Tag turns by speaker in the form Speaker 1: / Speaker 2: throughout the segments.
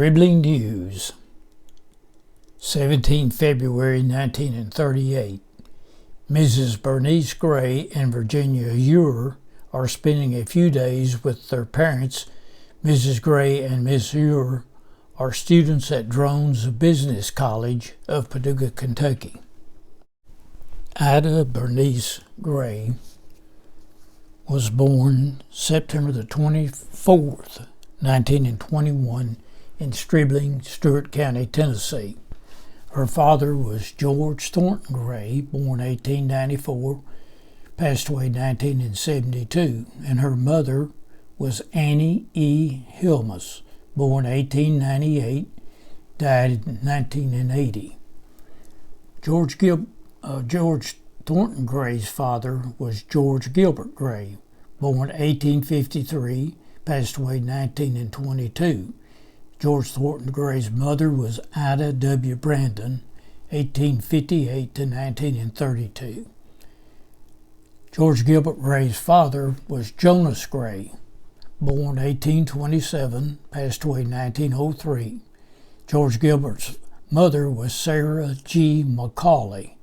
Speaker 1: Stribling News, 17 February 1938. Mrs. Berniece Gray and Virginia Ure are spending a few days with their parents. Mrs. Gray and Miss Ure are students at Drones Business College of Paducah, Kentucky. Ida Berniece Gray was born September the 24th, 1921 in Stribling, Stewart County, Tennessee. Her father was George Thornton Gray, born 1894, passed away 1972, and her mother was Annie E. Hilmas, born 1898, died in 1980. George Thornton Gray's father was George Gilbert Gray, born 1853, passed away 1922. George Thornton Gray's mother was Ida W. Brandon, 1858 to 1932. George Gilbert Gray's father was Jonas Gray, born 1827, passed away 1903. George Gilbert's mother was Sarah G. McCauley,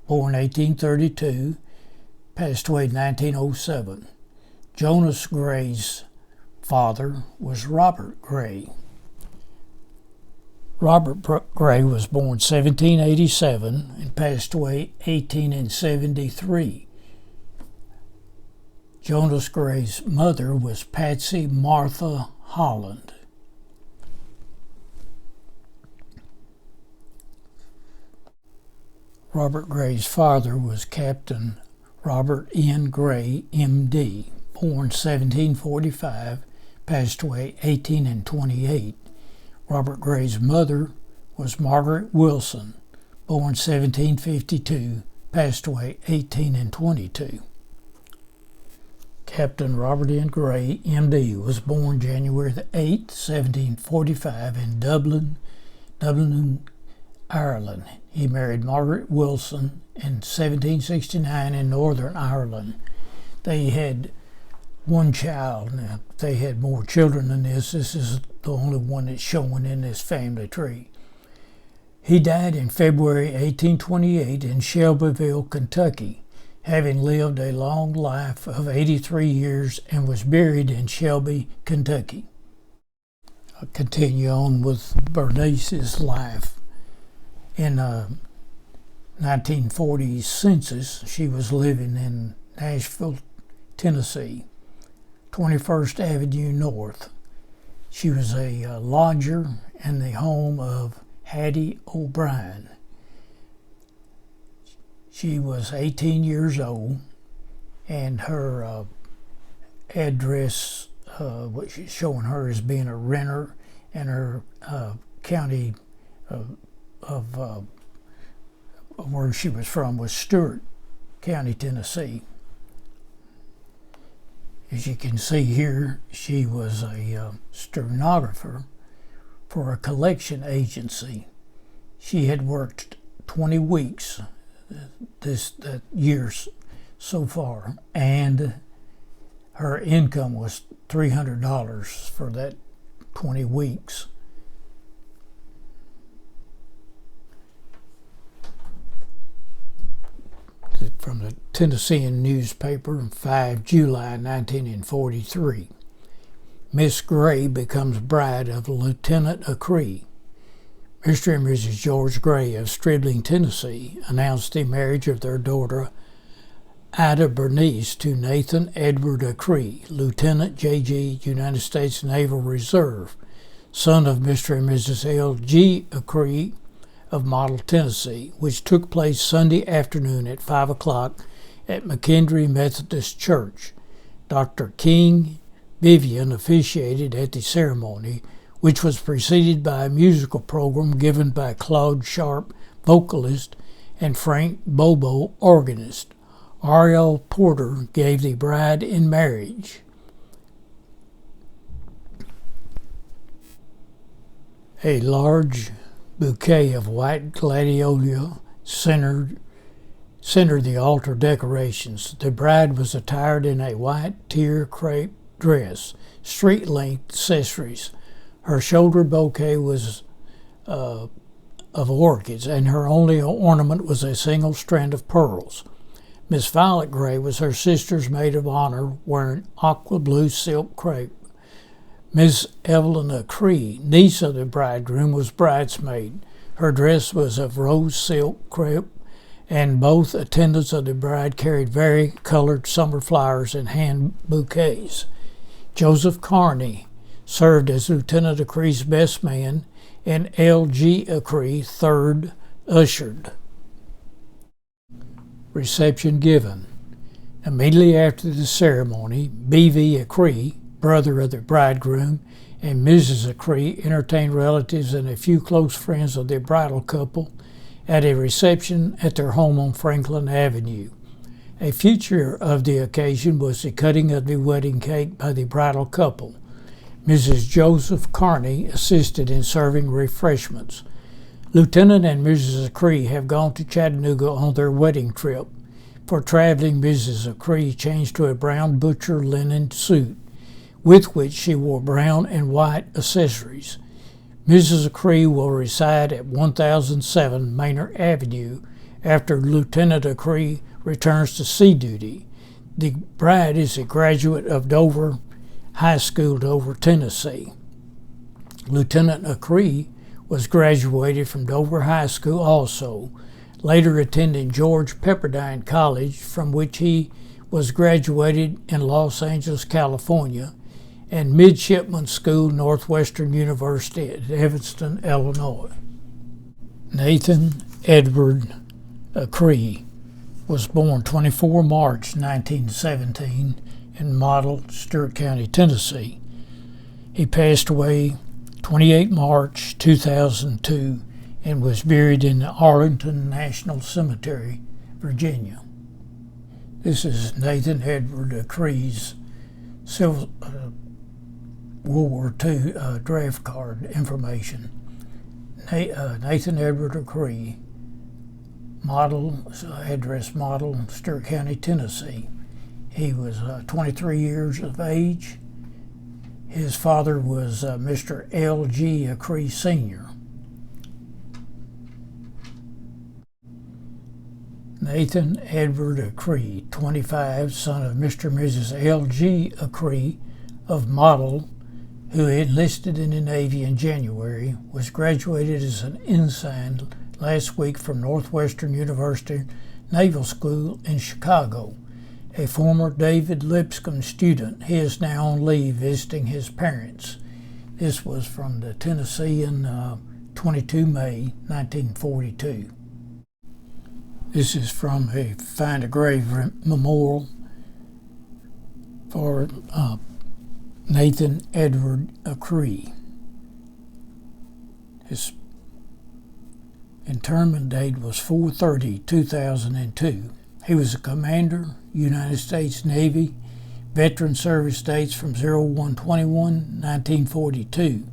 Speaker 1: born 1832, passed away 1907. Jonas Gray's father was Robert Gray. Robert Gray was born 1787 and passed away 1873. Jonas Gray's mother was Patsy Martha Holland. Robert Gray's father was Captain Robert N. Gray, M.D., born 1745, passed away 1828. Robert Gray's mother was Margaret Wilson, born 1752, passed away 1822. Captain Robert N. Gray, M.D., was born January the 8th, 1745 in Dublin, Ireland. He married Margaret Wilson in 1769 in Northern Ireland. They had one child. Now, they had more children than this. This is the only one that's shown in this family tree. He died in February 1828 in Shelbyville, Kentucky, having lived a long life of 83 years and was buried in Shelby, Kentucky. I'll continue on with Bernice's life. In 1940 census, she was living in Nashville, Tennessee, 21st Avenue North. She was a lodger in the home of Hattie O'Brien. She was 18 years old, and her address, what she's showing her as being a renter, and her county of where she was from was Stewart County, Tennessee. As you can see here, she was a stenographer for a collection agency. She had worked 20 weeks that year so far, and her income was $300 for that 20 weeks. From the Tennessean newspaper, 5 July 1943. Miss Gray becomes bride of Lieutenant Acree. Mr. and Mrs. George Gray of Stribling, Tennessee, announced the marriage of their daughter Ida Berniece to Nathan Edward Acree, Lieutenant J.G., United States Naval Reserve, son of Mr. and Mrs. L.G. Acree of Model, Tennessee, which took place Sunday afternoon at 5 o'clock at McKendree Methodist Church. Dr. King Vivian officiated at the ceremony, which was preceded by a musical program given by Claude Sharp, vocalist, and Frank Bobo, organist. Ariel Porter gave the bride in marriage. A large bouquet of white gladioli centered the altar decorations. The bride was attired in a white tier crepe dress, street-length accessories, Her shoulder bouquet was of orchids, and her only ornament was a single strand of pearls. Miss Violet Gray was her sister's maid of honor, wearing aqua blue silk crepe. Miss Evelyn Acree, niece of the bridegroom, was bridesmaid. Her dress was of rose silk crepe, and both attendants of the bride carried vari-colored summer flowers in hand bouquets. Joseph Carney served as Lieutenant Acree's best man, and L.G. Acree, third, ushered. Reception given. Immediately after the ceremony, B.V. Acree, brother of the bridegroom, and Mrs. Acree entertained relatives and a few close friends of the bridal couple at a reception at their home on Franklin Avenue. A feature of the occasion was the cutting of the wedding cake by the bridal couple. Mrs. Joseph Carney assisted in serving refreshments. Lieutenant and Mrs. Acree have gone to Chattanooga on their wedding trip. For traveling, Mrs. Acree changed to a brown butcher linen suit, with which she wore brown and white accessories. Mrs. Acree will reside at 1007 Manor Avenue after Lieutenant Acree returns to sea duty. The bride is a graduate of Dover High School, Dover, Tennessee. Lieutenant Acree was graduated from Dover High School also, later attending George Pepperdine College, from which he was graduated in Los Angeles, California, and Midshipman School, Northwestern University at Evanston, Illinois. Nathan Edward Acree was born 24 March 1917 in Model, Stewart County, Tennessee. He passed away 28 March 2002 and was buried in the Arlington National Cemetery, Virginia. This is Nathan Edward Acree's World War II draft card information. Nathan Edward Acree, address Model, Stewart County, Tennessee. He was 23 years of age. His father was Mr. L.G. Acree Sr. Nathan Edward Acree, 25, son of Mr. and Mrs. L.G. Acree of Model, who enlisted in the Navy in January, was graduated as an ensign last week from Northwestern University Naval School in Chicago. A former David Lipscomb student, he is now on leave visiting his parents. This was from the Tennessean, 22 May 1942. This is from a Find a Grave memorial for Nathan Edward Acree. His interment date was 4/30/2002. He was a commander, United States Navy, veteran service dates from 01/21/1942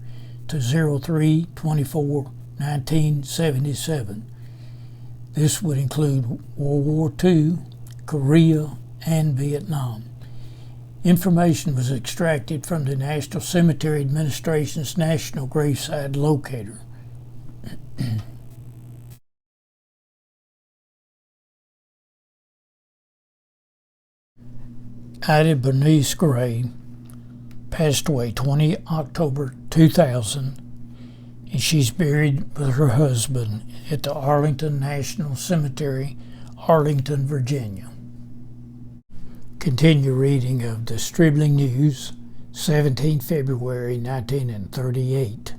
Speaker 1: to 03/24/1977. This would include World War II, Korea, and Vietnam. Information was extracted from the National Cemetery Administration's National Graveside Locator. Ida Berniece Gray passed away 20 October 2000, and she's buried with her husband at the Arlington National Cemetery, Arlington, Virginia. Continue reading of the Stribling News, 17 February 1938.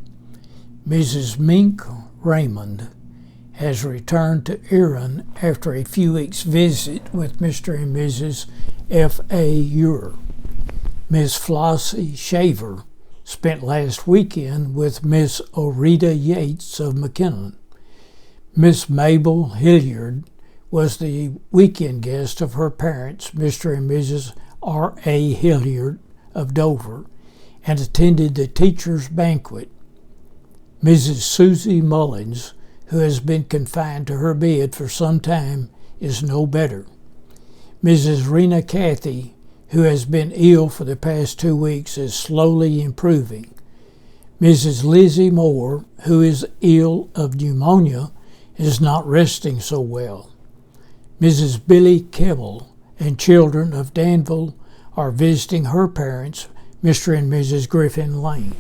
Speaker 1: Mrs. Mink Raymond has returned to Erin after a few weeks' visit with Mr. and Mrs. F.A. Ure. Miss Flossie Shaver spent last weekend with Miss Orita Yates of McKinnon. Miss Mabel Hilliard was the weekend guest of her parents, Mr. and Mrs. R.A. Hilliard of Dover, and attended the teacher's banquet. Mrs. Susie Mullins, who has been confined to her bed for some time, is no better. Mrs. Rena Cathy, who has been ill for the past 2 weeks, is slowly improving. Mrs. Lizzie Moore, who is ill of pneumonia, is not resting so well. Mrs. Billy Kebble and children of Danville are visiting her parents, Mr. and Mrs. Griffin Lane.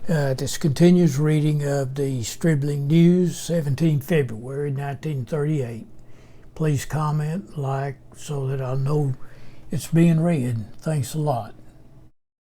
Speaker 1: This continues reading of the Stribling News, 17 February 1938. Please comment, like, so that I'll know it's being read. Thanks a lot.